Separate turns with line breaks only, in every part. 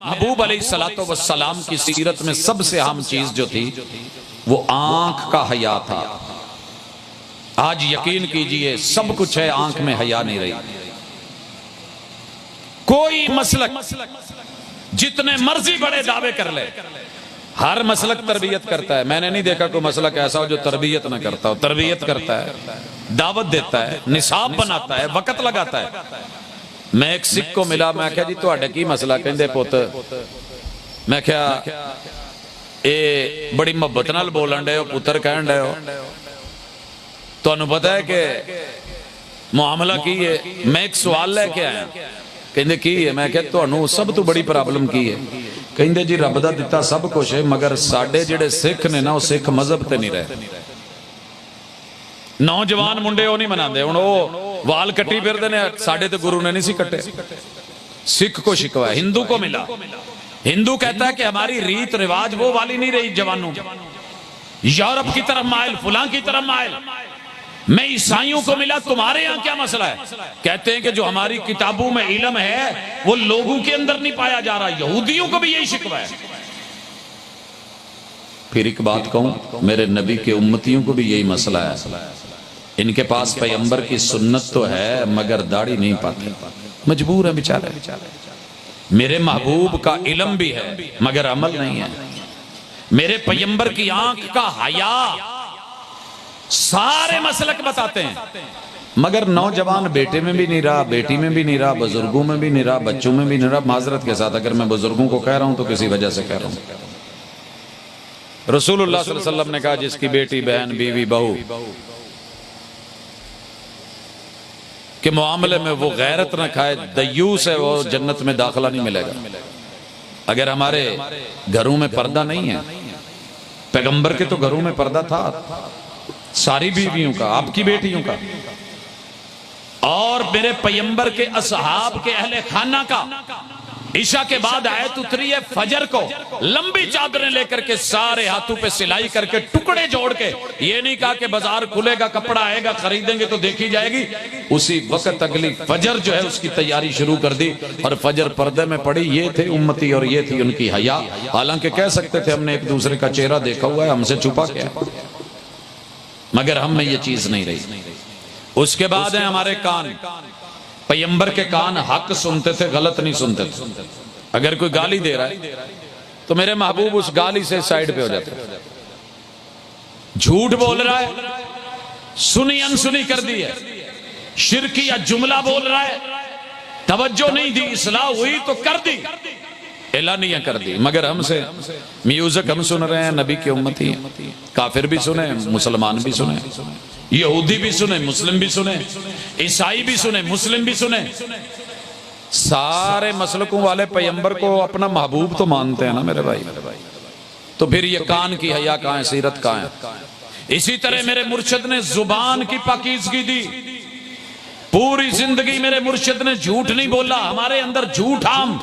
محبوب علیہ السلام کی سیرت میں سب سے اہم چیز جو تھی وہ آنکھ کا حیا تھا۔ آج یقین کیجئے سب کچھ ہے، آنکھ میں حیا نہیں رہی۔ کوئی مسلک جتنے مرضی بڑے دعوے کر لے، ہر مسلک تربیت کرتا ہے۔ میں نے نہیں دیکھا کوئی مسلک ایسا ہو جو تربیت نہ کرتا ہو۔ تربیت کرتا ہے، دعوت دیتا ہے، نصاب بناتا ہے، وقت لگاتا ہے۔ میں ایک سکھ کو ملا، میں کہا جی تہاڈا کی مسئلہ؟ کہندے پوت میں کہا اے بڑی محبت نال بولن ڈے ہو، پتر کہن ڈے ہو، تانوں پتہ ہے کہ معاملہ کی ہے؟ میں ایک سوال لے کے آیا۔ کہندے کی ہے؟ میں کہا تانوں سب تو بڑی پرابلم کی ہے؟ کہندے جی رب دا دتا سب کچھ ہے، مگر ساڈے جڑے سکھ نے نا، وہ سکھ مذہب تے نہیں رہے۔ نوجوان منڈے وہ نہیں مناندے، ہن وہ وال کٹی پھردے نے، ساڈے تے گرو نے نہیں سی کٹے۔ سکھ کو شکوا ہے، ہندو کو ملا۔ ہندو کہتا ہے کہ ہماری ریت رواج وہ والی نہیں رہی جوانوں، یورپ کی طرف مائل، فلاں کی طرف مائل۔ میں عیسائیوں کو ملا، تمہارے یہاں کیا مسئلہ ہے؟ کہتے ہیں کہ جو ہماری کتابوں میں علم ہے وہ لوگوں کے اندر نہیں پایا جا رہا۔ یہودیوں کو بھی یہی شکوا ہے۔ پھر ایک بات کہوں، میرے نبی کے امتیوں کو بھی یہی مسئلہ ہے۔ ان کے پاس پیغمبر کی سنت تو ہے مگر داڑھی نہیں پاتے، مجبور ہے بیچارے۔ میرے محبوب کا علم بھی ہے مگر عمل نہیں ہے۔ میرے پیغمبر کی آنکھ کا حیا، سارے مسلک بتاتے ہیں مگر نوجوان بیٹے میں بھی نہیں رہا، بیٹی میں بھی نہیں رہا، بزرگوں میں بھی نہیں رہا، بچوں میں بھی نہیں رہا۔ معذرت کے ساتھ اگر میں بزرگوں کو کہہ رہا ہوں تو کسی وجہ سے کہہ رہا ہوں۔ رسول اللہ صلی اللہ علیہ وسلم نے کہا جس کی بیٹی، بہن، بیوی، بہو کہ معاملے میں وہ غیرت نہ کھائے، دیوس ہے، وہ جنت میں داخلہ نہیں ملے گا۔ اگر ہمارے گھروں میں پردہ نہیں ہے، پیغمبر کے تو گھروں میں پردہ تھا، ساری بیویوں کا، آپ کی بیٹیوں کا، اور میرے پیغمبر کے اصحاب کے اہل خانہ کا۔ عشاء کے بعد آیت اتری ہے فجر کو، لمبی چادریں لے کر کے، سارے ہاتھوں پہ سلائی کر کے، ٹکڑے جوڑ کے۔ یہ نہیں کہا کہ بازار کھلے گا، کپڑا آئے گا، خریدیں گے تو دیکھی جائے گی۔ اسی وقت اگلی فجر جو ہے اس کی تیاری شروع کر دی، اور فجر پردے میں پڑی۔ یہ تھے امتی اور یہ تھی ان کی حیا۔ حالانکہ کہہ سکتے تھے ہم نے ایک دوسرے کا چہرہ دیکھا ہوا ہے، ہم سے چھپا کیا ہے، مگر ہم میں یہ چیز نہیں رہی۔ اس کے بعد ہیں ہمارے کان۔ پیغمبر کے کان حق سنتے تھے، غلط نہیں سنتے تھے۔ اگر کوئی گالی دے رہا ہے تو میرے محبوب اس گالی سے سائیڈ پہ ہو جاتے ہیں۔ جھوٹ بول رہا ہے، سنی انسنی کر دی ہے، شرکی یا جملہ بول رہا ہے، توجہ نہیں دی، اصلاح ہوئی تو کر دی، اعلانیہ کر دی۔ مگر ہم سے میوزک ہم سن رہے ہیں، نبی کی امتی ہیں، کافر بھی سنیں، مسلمان بھی سنیں، یہودی بھی سنیں، مسلم بھی سنیں، عیسائی بھی سنیں، مسلم بھی سنیں۔ سارے مسلکوں والے پیغمبر کو اپنا محبوب تو مانتے ہیں نا میرے بھائی۔ تو پھر یہ کان کی حیا کہاں ہے، سیرت کہاں ہے؟ اسی طرح میرے مرشد نے زبان کی پاکیزگی دی۔ پوری زندگی میرے مرشد نے جھوٹ نہیں بولا، ہمارے اندر جھوٹ عام۔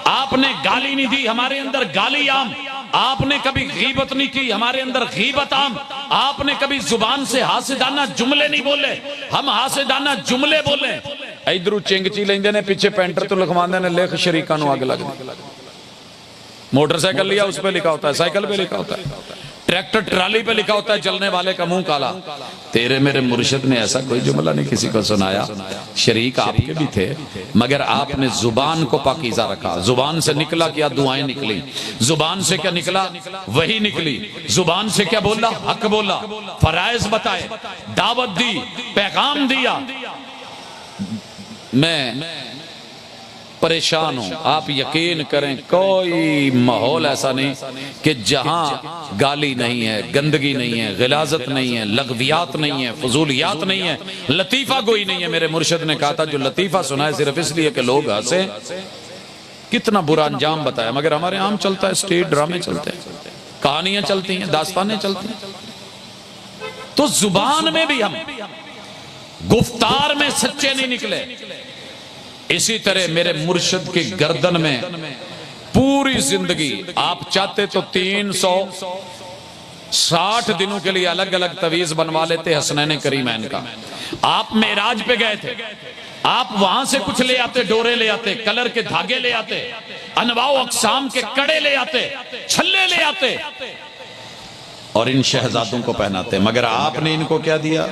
آپ نے گالی نہیں دی، ہمارے اندر گالی عام۔ آپ نے کبھی غیبت نہیں کی، ہمارے اندر غیبت عام۔ آپ نے کبھی زبان سے حاسدانہ جملے نہیں بولے، ہم حاسدانہ جملے بولے۔ ادھروں چنگچی لیندے نے، پیچھے پینٹر تو لکھواندے نے لکھ شریکاں نو اگ لگ دی۔ موٹر سائیکل لیا، اس پہ لکھا ہوتا ہے، سائیکل پہ لکھا ہوتا ہے، ٹریکٹر ٹرالی پہ لکھا ہوتا ہے چلنے والے کا منہ کالا۔ تیرے میرے مرشد نے ایسا کوئی جملہ نہیں کسی کو سنایا۔ شریک آپ کے بھی تھے مگر آپ نے زبان کو پاکیزہ رکھا۔ زبان سے نکلا کیا؟ دعائیں نکلی۔ زبان سے کیا نکلا؟ وحی نکلی۔ زبان سے کیا بولا؟ حق بولا، فرائض بتائے، دعوت دی، پیغام دیا۔ میں پریشان ہوں، آپ یقین کریں کوئی ماحول ایسا نہیں کہ جہاں گالی نہیں ہے، گندگی نہیں ہے، غلاظت نہیں ہے، لغویات نہیں ہے، فضولیات نہیں ہے، لطیفہ گوئی نہیں ہے۔ میرے مرشد نے کہا تھا جو لطیفہ سنائے صرف اس لیے کہ لوگ ہنسیں، کتنا برا انجام بتایا۔ مگر ہمارے عام چلتا ہے، سٹیج ڈرامے چلتے ہیں، کہانیاں چلتی ہیں، داستانیں چلتی ہیں۔ تو زبان میں بھی ہم گفتار میں سچے نہیں نکلے۔ اسی طرح میرے مرشد کی گردن میں پوری زندگی، آپ چاہتے تو 360 دنوں کے لیے الگ الگ تویز بنوا لیتے حسنین کریمین کا۔ آپ معراج پہ گئے تھے، آپ وہاں سے کچھ لے آتے، ڈورے لے آتے، کلر کے دھاگے لے آتے، انواع و اقسام کے کڑے لے آتے، چھلے لے آتے اور ان شہزادوں کو پہناتے، مگر آپ نے ان کو کیا دیا؟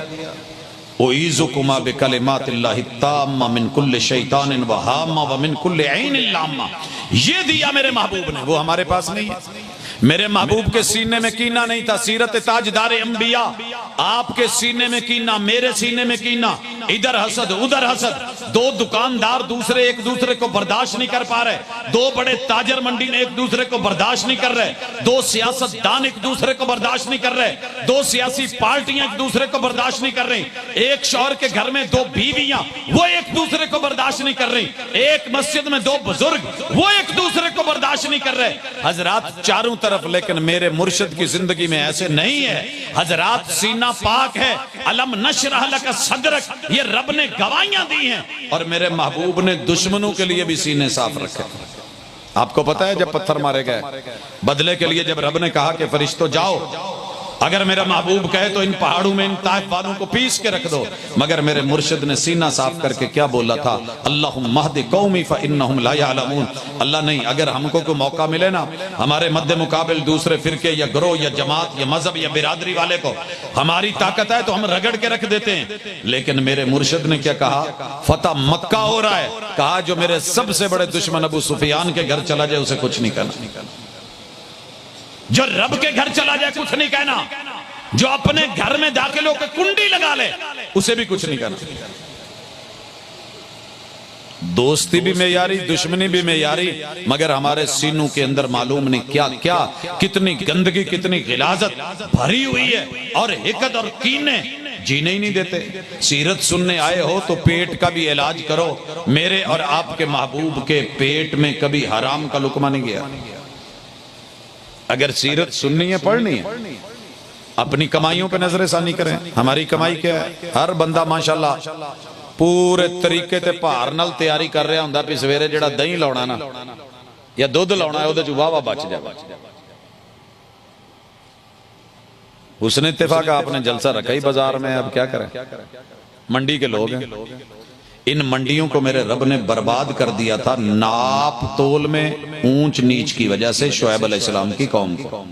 اعیذکما بکلمات اللہ التامہ من کل شیطان وہامہ ومن کل عین لامہ، یہ دیا میرے محبوب نے، وہ ہمارے پاس نہیں ہے۔ میرے محبوب کے سینے میں کینہ نہیں تھا، سیرت تاجدار انبیاء، آپ کے سینے میں کینہ، میرے سینے میں کینہ، ادھر حسد ادھر حسد، دو دکاندار دوسرے ایک دوسرے کو برداشت نہیں کر پا رہے، دو بڑے تاجر منڈی میں ایک دوسرے کو برداشت نہیں کر رہے، دو سیاست دان ایک دوسرے کو برداشت نہیں کر رہے، دو سیاسی پارٹیاں ایک دوسرے کو برداشت نہیں کر رہی، ایک شوہر کے گھر میں دو بیویاں وہ ایک دوسرے کو برداشت نہیں کر رہی، ایک مسجد میں دو بزرگ وہ ایک دوسرے کو برداشت نہیں کر رہے۔ حضرات چاروں طرف، لیکن میرے مرشد کی زندگی میں ایسے نہیں ہے۔ حضرات سینہ پاک ہے، علم نشرح لک صدرک، یہ رب نے گواہیاں دی ہیں، اور میرے محبوب نے دشمنوں کے لیے بھی سینے صاف رکھے۔ آپ کو پتا ہے جب پتھر مارے گئے بدلے کے لیے، جب رب نے کہا کہ فرشتوں جاؤ، اگر میرا محبوب کہے تو ان پہاڑوں میں ان طائف والوں کو پیس کے رکھ دو، مگر میرے مرشد نے سینہ صاف کر کے کیا بولا تھا؟ اللہم اہد قومی فانہم لا یعلمون۔ اللہ نہیں، اگر ہم کو کوئی موقع ملے نا، ہمارے مد مقابل دوسرے فرقے یا گروہ یا جماعت یا مذہب یا برادری والے کو ہماری طاقت ہے تو ہم رگڑ کے رکھ دیتے ہیں، لیکن میرے مرشد نے کیا کہا؟ فتح مکہ ہو رہا ہے، کہا جو میرے سب سے بڑے دشمن ابو سفیان کے گھر چلا جائے اسے کچھ نہیں کہنا، جو رب کے گھر چلا جائے کچھ نہیں کہنا، جو اپنے گھر میں داخل ہو کے کنڈی لگا لے اسے بھی کچھ نہیں کہنا۔ دوستی بھی معیاری، دشمنی بھی معیاری، مگر ہمارے سینوں کے اندر معلوم نہیں کیا کیا، کتنی گندگی، کتنی غلاظت بھری ہوئی ہے، اور حقد اور کینے جینے ہی نہیں دیتے۔ سیرت سننے آئے ہو تو پیٹ کا بھی علاج کرو۔ میرے اور آپ کے محبوب کے پیٹ میں کبھی حرام کا لقمہ نہیں گیا۔ اگر سیرت سننی ہے، پڑھنی ہے، اپنی کمائیوں پہ نظر ثانی کریں۔ ہماری کمائی کیا ہے؟ ہر بندہ ماشاءاللہ پورے طریقے تے پہار نال تیاری کر رہا ہوندا پی سویرے جڑا دہی لاؤنا نا یا دودھ لاؤنا ہے اودے چ واہ واہ بچ جائے۔ اس نے اتفاق آپ نے جلسہ رکھا ہی بازار میں، اب کیا کریں؟ منڈی کے لوگ ہیں، ان منڈیوں کو میرے رب نے برباد کر دیا تھا ناپ تول میں اونچ نیچ کی وجہ سے، شعیب علیہ السلام کی قوم کو۔